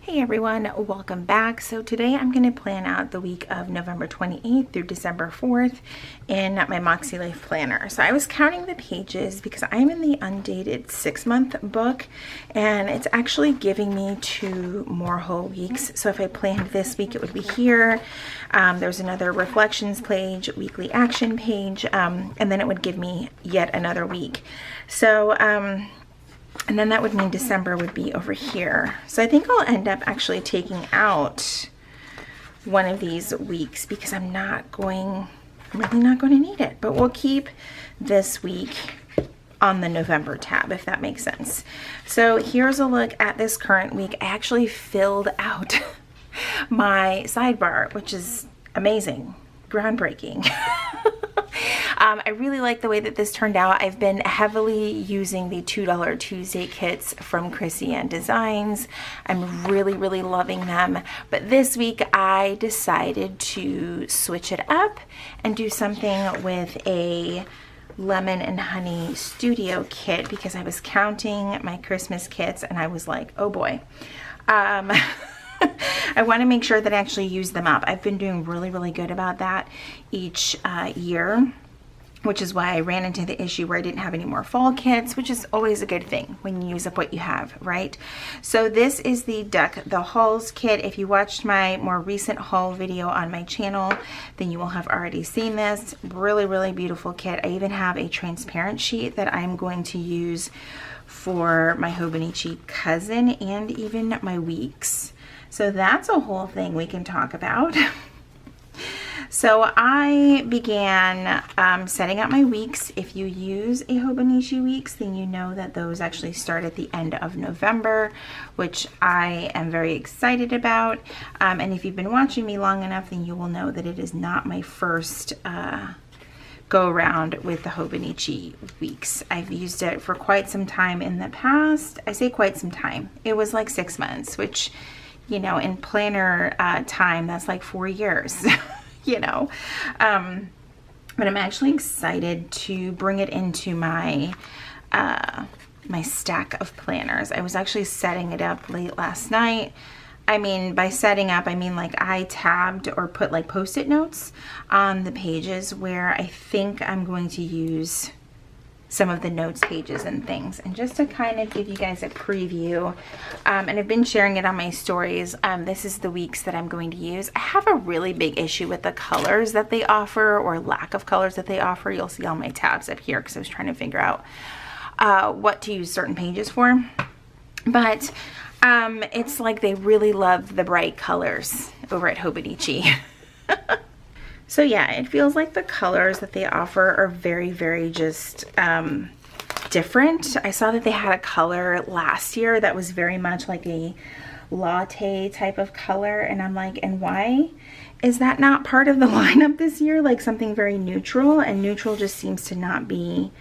Hey everyone, welcome back. So today I'm going to plan out the week of November 28th through December 4th in my Makselife planner. So I was counting the pages because I'm in the undated 6-month book and it's actually giving me 2 more whole weeks. So if I planned this week, it would be here. There's another reflections page, weekly action page, and then it would give me yet another week. So, and then that would mean December would be over here. So I think I'll end up actually taking out one of these weeks because I'm really not going to need it. But we'll keep this week on the November tab, if that makes sense. So here's a look at this current week. I actually filled out my sidebar, which is amazing, groundbreaking. I really like the way that this turned out. I've been heavily using the $2 Tuesday kits from Chrissy Ann Designs. I'm really loving them. But this week I decided to switch it up and do something with a lemon and honey studio kit because I was counting my Christmas kits and I was like, oh boy. I want to make sure that I actually use them up. I've been doing really good about that each year, which is why I ran into the issue where I didn't have any more fall kits, which is always a good thing when you use up what you have, right? So this is the Deck the Halls kit. If you watched my more recent haul video on my channel, then you will have already seen this. Really beautiful kit. I even have a transparent sheet that I'm going to use for my Hobonichi cousin and even my weeks. So that's a whole thing we can talk about. So I began setting up my weeks. If you use a Hobonichi Weeks, then you know that those actually start at the end of November, which I am very excited about. And if you've been watching me long enough, then you will know that it is not my first go around with the Hobonichi Weeks. I've used it for quite some time in the past. I say quite some time. It was like 6 months, which, you know, in planner time, that's like 4 years. You know, but I'm actually excited to bring it into my my stack of planners. I was actually setting it up late last night. I mean, by setting up, I mean like I tabbed or put like post-it notes on the pages where I think I'm going to use some of the notes pages and things. And just to kind of give you guys a preview, and I've been sharing it on my stories, this is the weeks that I'm going to use. I have a really big issue with the colors that they offer or lack of colors that they offer. You'll see all my tabs up here because I was trying to figure out what to use certain pages for. But it's like they really love the bright colors over at Hobonichi. So yeah, it feels like the colors that they offer are very just different. I saw that they had a color last year that was very much like a latte type of color, and I'm like, and why is that not part of the lineup this year? Like something very neutral, and neutral just seems to not be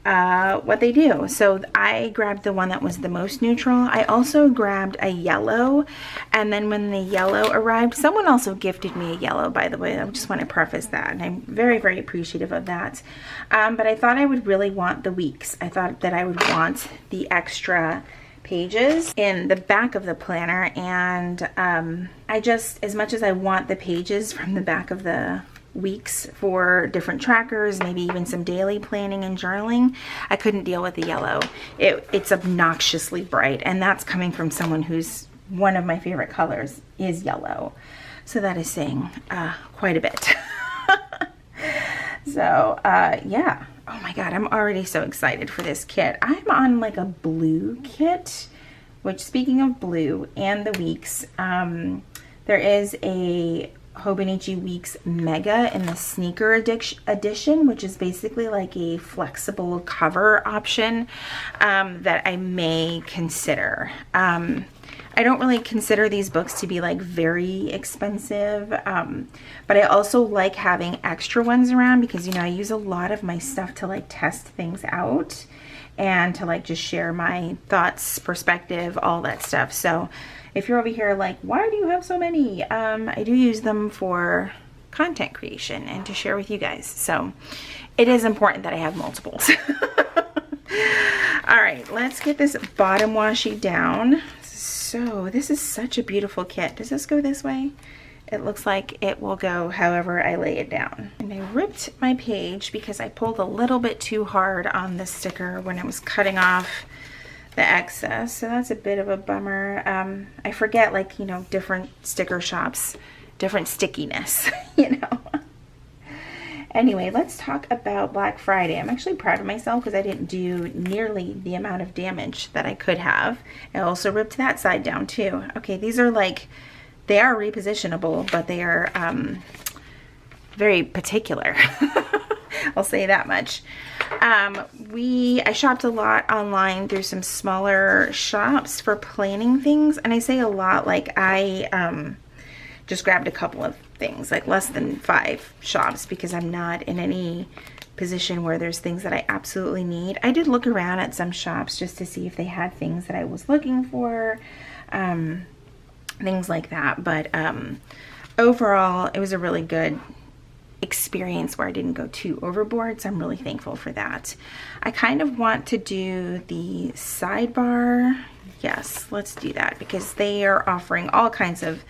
what they do. So I grabbed the one that was the most neutral. I also grabbed a yellow, and then when the yellow arrived, someone also gifted me a yellow, by the way. I just want to preface that, and I'm very appreciative of that. But I thought I would really want the weeks. I thought that I would want the extra pages in the back of the planner, and I just, as much as I want the pages from the back of the weeks for different trackers, maybe even some daily planning and journaling, I couldn't deal with the yellow. It's obnoxiously bright, and that's coming from someone who's one of my favorite colors is yellow. So that is saying quite a bit. So yeah, oh my god, I'm already so excited for this kit. I'm on like a blue kit, which, speaking of blue and the weeks, there is a Hobonichi Weeks Mega in the sneaker edition, which is basically like a flexible cover option that I may consider. I don't really consider these books to be like very expensive, but I also like having extra ones around because, you know, I use a lot of my stuff to like test things out and to like just share my thoughts, perspective, all that stuff. So if you're over here like, why do you have so many? I do use them for content creation and to share with you guys. So it is important that I have multiples. All right, let's get this bottom washi down. So this is such a beautiful kit. Does this go this way? It looks like it will go however I lay it down. And I ripped my page because I pulled a little bit too hard on the sticker when I was cutting off the excess. So that's a bit of a bummer. I forget, like, you know, different sticker shops, different stickiness, you know. Anyway, let's talk about Black Friday. I'm actually proud of myself because I didn't do nearly the amount of damage that I could have. I also ripped that side down too. Okay, these are like, they are repositionable, but they are very particular. I'll say that much. I shopped a lot online through some smaller shops for planning things. And I say a lot, like I just grabbed a couple of things, like less than 5 shops, because I'm not in any position where there's things that I absolutely need. I did look around at some shops just to see if they had things that I was looking for, things like that. But overall, it was a really good experience where I didn't go too overboard, so I'm really thankful for that. I kind of want to do the sidebar. Yes, let's do that because they are offering all kinds of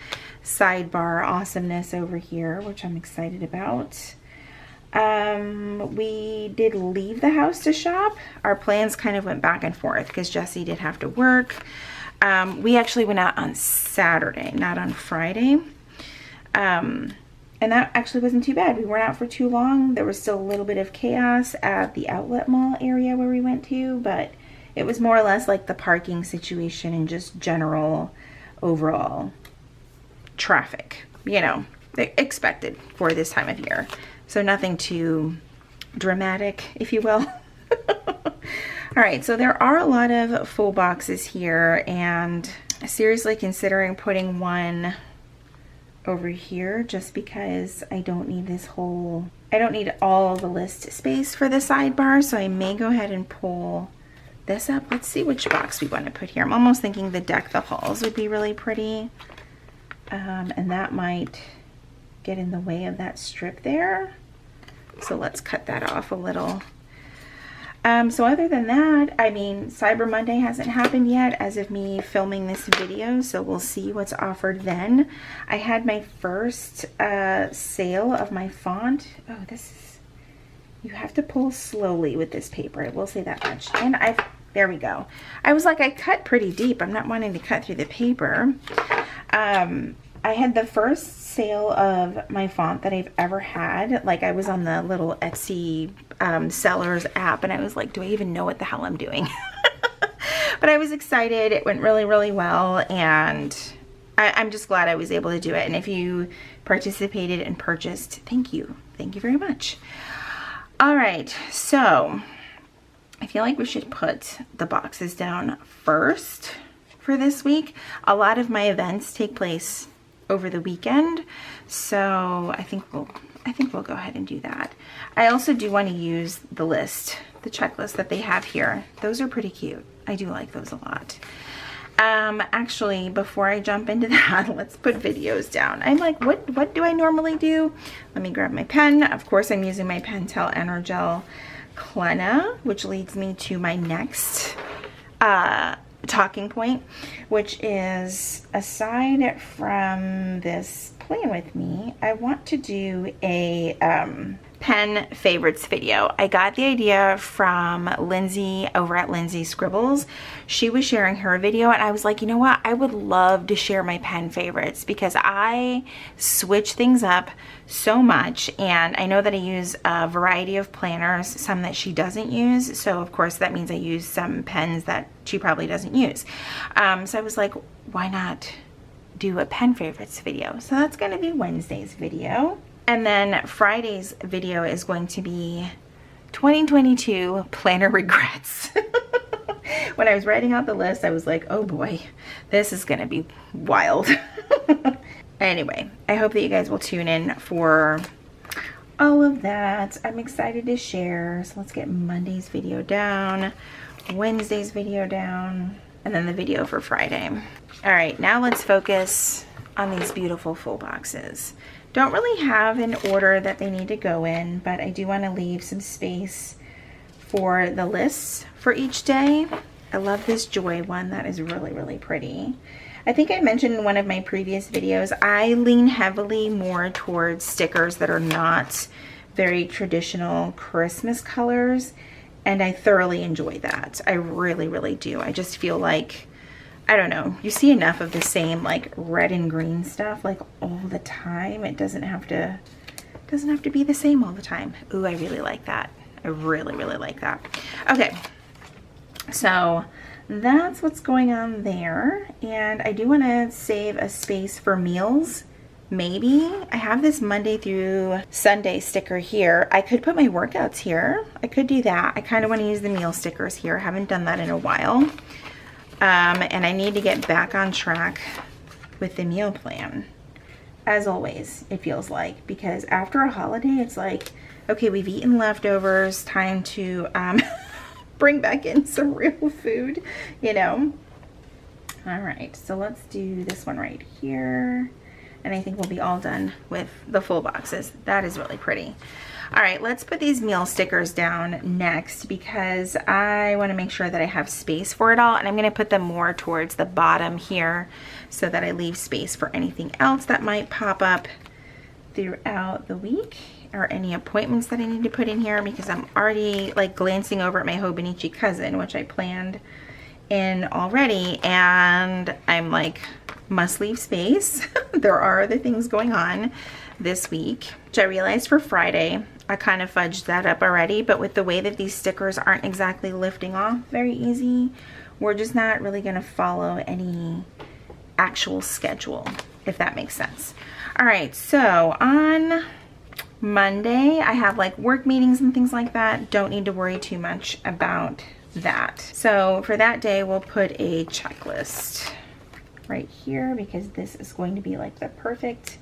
sidebar awesomeness over here, which I'm excited about. We did leave the house to shop. Our plans kind of went back and forth because Jesse did have to work. We actually went out on Saturday, not on Friday. And that actually wasn't too bad. We weren't out for too long. There was still a little bit of chaos at the outlet mall area where we went to, but it was more or less like the parking situation and just general overall traffic, you know, expected for this time of year. So nothing too dramatic, if you will. All right, so there are a lot of full boxes here, and seriously considering putting one over here just because I don't need all the list space for the sidebar, so I may go ahead and pull this up. Let's see which box we want to put here. I'm almost thinking the Deck the Halls would be really pretty, and that might get in the way of that strip there, so let's cut that off a little. So other than that, I mean, Cyber Monday hasn't happened yet as of me filming this video, so we'll see what's offered then. I had my first sale of my font. Oh, you have to pull slowly with this paper, I will say that much. And there we go. I was like, I cut pretty deep. I'm not wanting to cut through the paper. I had the first sale of my font that I've ever had. Like, I was on the little Etsy sellers app, and I was like, do I even know what the hell I'm doing? But I was excited. It went really, really well, and I'm just glad I was able to do it. And if you participated and purchased, thank you. Thank you very much. All right, so I feel like we should put the boxes down first for this week. A lot of my events take place over the weekend, so I think we'll go ahead and do that. I also do want to use the checklist that they have here. Those are pretty cute. I do like those a lot. Actually, before I jump into that, let's put videos down. I'm like, what do I normally do? Let me grab my pen. Of course, I'm using my Pentel Energel Clenna, which leads me to my next talking point, which is, aside from this plan with me, I want to do a pen favorites video. I got the idea from Lindsay over at Lindsay Scribbles. She was sharing her video, and I was like, you know what, I would love to share my pen favorites because I switch things up so much, and I know that I use a variety of planners, some that she doesn't use, so of course that means I use some pens that she probably doesn't use. So I was like, why not do a pen favorites video? So that's going to be Wednesday's video. And then Friday's video is going to be 2022 planner regrets. When I was writing out the list, I was like, oh boy, this is going to be wild. Anyway, I hope that you guys will tune in for all of that. I'm excited to share. So let's get Monday's video down, Wednesday's video down, and then the video for Friday. All right, now let's focus on these beautiful full boxes. Don't really have an order that they need to go in, but I do want to leave some space for the lists for each day. I love this Joy one. That is really, really pretty. I think I mentioned in one of my previous videos, I lean heavily more towards stickers that are not very traditional Christmas colors, and I thoroughly enjoy that. I really, really do. I just feel like, I don't know, you see enough of the same like red and green stuff like all the time. It doesn't have to be the same all the time. Ooh, I really like that. I really, really like that. Okay, so that's what's going on there. And I do want to save a space for meals. Maybe I have this Monday through Sunday sticker here. I could put my workouts here. I could do that. I kind of want to use the meal stickers here. I haven't done that in a while. And I need to get back on track with the meal plan. As always, it feels like, because after a holiday, it's like, okay, we've eaten leftovers, time to bring back in some real food, you know. All right, so let's do this one right here. And I think we'll be all done with the full boxes. That is really pretty. All right, let's put these meal stickers down next because I want to make sure that I have space for it all. And I'm going to put them more towards the bottom here so that I leave space for anything else that might pop up throughout the week, or any appointments that I need to put in here, because I'm already like glancing over at my Hobonichi cousin, which I planned in already, and I'm like, must leave space. There are other things going on this week, which I realized for Friday, I kind of fudged that up already, but with the way that these stickers aren't exactly lifting off very easy, we're just not really going to follow any actual schedule, if that makes sense. All right, so on Monday, I have like work meetings and things like that. Don't need to worry too much about that. So for that day, we'll put a checklist right here because this is going to be like the perfect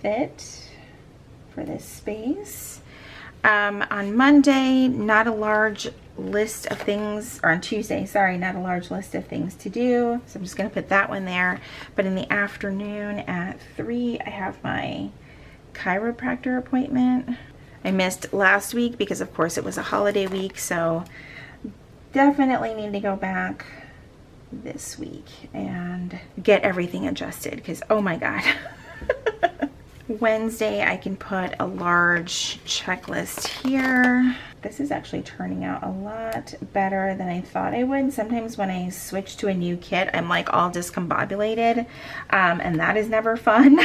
fit for this space. On Monday, not a large list of things, or on Tuesday, sorry, not a large list of things to do. So I'm just gonna put that one there. But in the afternoon at 3, I have my chiropractor appointment. I missed last week because of course it was a holiday week, so definitely need to go back this week and get everything adjusted because oh my god. Wednesday I can put a large checklist here. This is actually turning out a lot better than I thought I would. Sometimes when I switch to a new kit, I'm like all discombobulated, and that is never fun.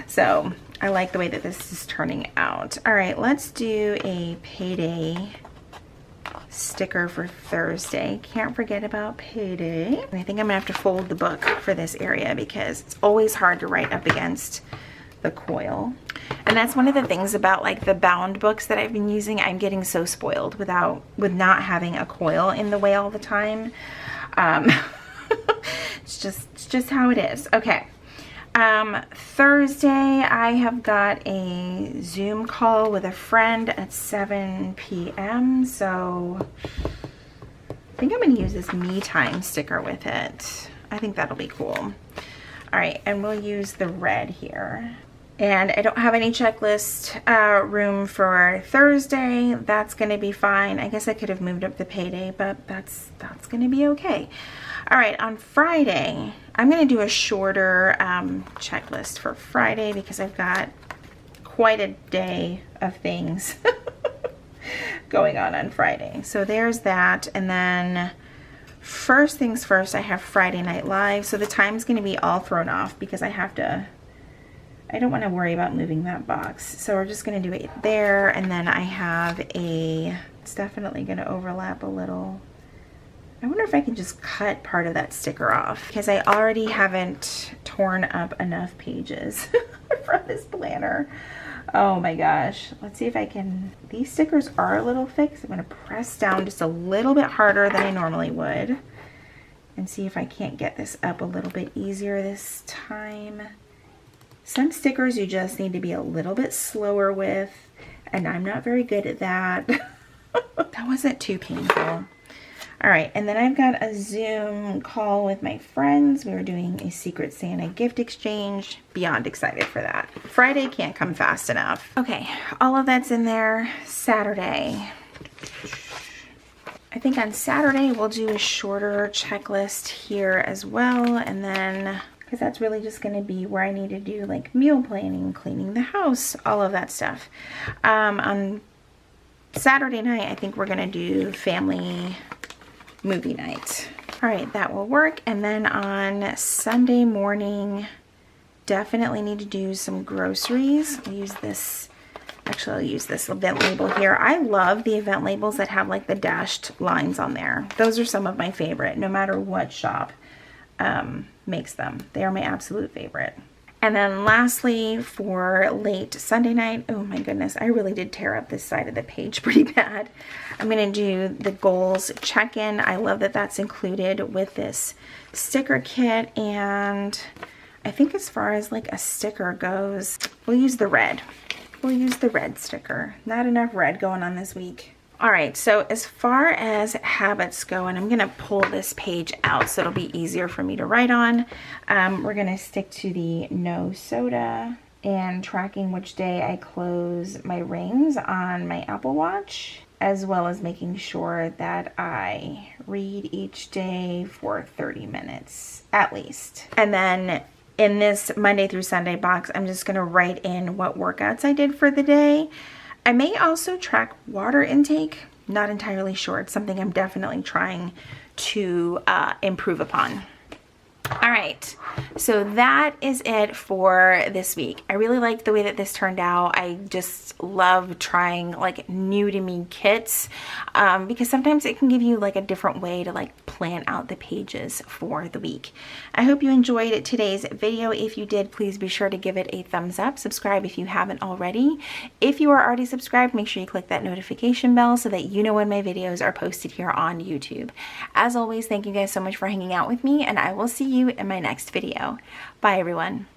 So I like the way that this is turning out. All right, let's do a payday sticker for Thursday. Can't forget about payday. I think I'm gonna have to fold the book for this area because it's always hard to write up against the coil. And that's one of the things about like the bound books that I've been using. I'm getting so spoiled with not having a coil in the way all the time. It's just how it is. Okay. Thursday, I have got a Zoom call with a friend at 7 p.m. So I think I'm going to use this me time sticker with it. I think that'll be cool. All right, and we'll use the red here. And I don't have any checklist room for Thursday. That's going to be fine. I guess I could have moved up the payday, but that's going to be okay. All right, on Friday, I'm going to do a shorter checklist for Friday because I've got quite a day of things going on Friday. So there's that. And then first things first, I have Friday Night Live. So the time's going to be all thrown off because I don't want to worry about moving that box. So we're just going to do it there. And then I have it's definitely going to overlap a little. I wonder if I can just cut part of that sticker off because I already haven't torn up enough pages from this planner. Oh my gosh. Let's see if I can. These stickers are a little thick, so I'm going to press down just a little bit harder than I normally would and see if I can't get this up a little bit easier this time. Some stickers you just need to be a little bit slower with, and I'm not very good at that. That wasn't too painful. All right, and then I've got a Zoom call with my friends. We were doing a Secret Santa gift exchange. Beyond excited for that. Friday can't come fast enough. Okay, all of that's in there. Saturday. I think on Saturday we'll do a shorter checklist here as well, and then because that's really just going to be where I need to do like meal planning, cleaning the house, all of that stuff. On Saturday night, I think we're going to do family movie night. All right, that will work. And then on Sunday morning, definitely need to do some groceries. I'll use this, actually I'll use this event label here. I love the event labels that have like the dashed lines on there. Those are some of my favorite, no matter what shop makes them. They are my absolute favorite. And then lastly, for late Sunday night, oh my goodness, I really did tear up this side of the page pretty bad. I'm going to do the goals check-in. I love that that's included with this sticker kit. And I think as far as like a sticker goes, we'll use the red. We'll use the red sticker. Not enough red going on this week. All right, so as far as habits go, and I'm gonna pull this page out so it'll be easier for me to write on, we're gonna stick to the no soda and tracking which day I close my rings on my Apple Watch, as well as making sure that I read each day for 30 minutes at least. And then in this Monday through Sunday box, I'm just gonna write in what workouts I did for the day. I may also track water intake, not entirely sure. It's something I'm definitely trying to improve upon. All right, so that is it for this week. I really like the way that this turned out. I just love trying like new to me kits because sometimes it can give you like a different way to like plan out the pages for the week. I hope you enjoyed today's video. If you did, please be sure to give it a thumbs up. Subscribe if you haven't already. If you are already subscribed, make sure you click that notification bell so that you know when my videos are posted here on YouTube. As always, thank you guys so much for hanging out with me, and I will see you in my next video. Bye everyone.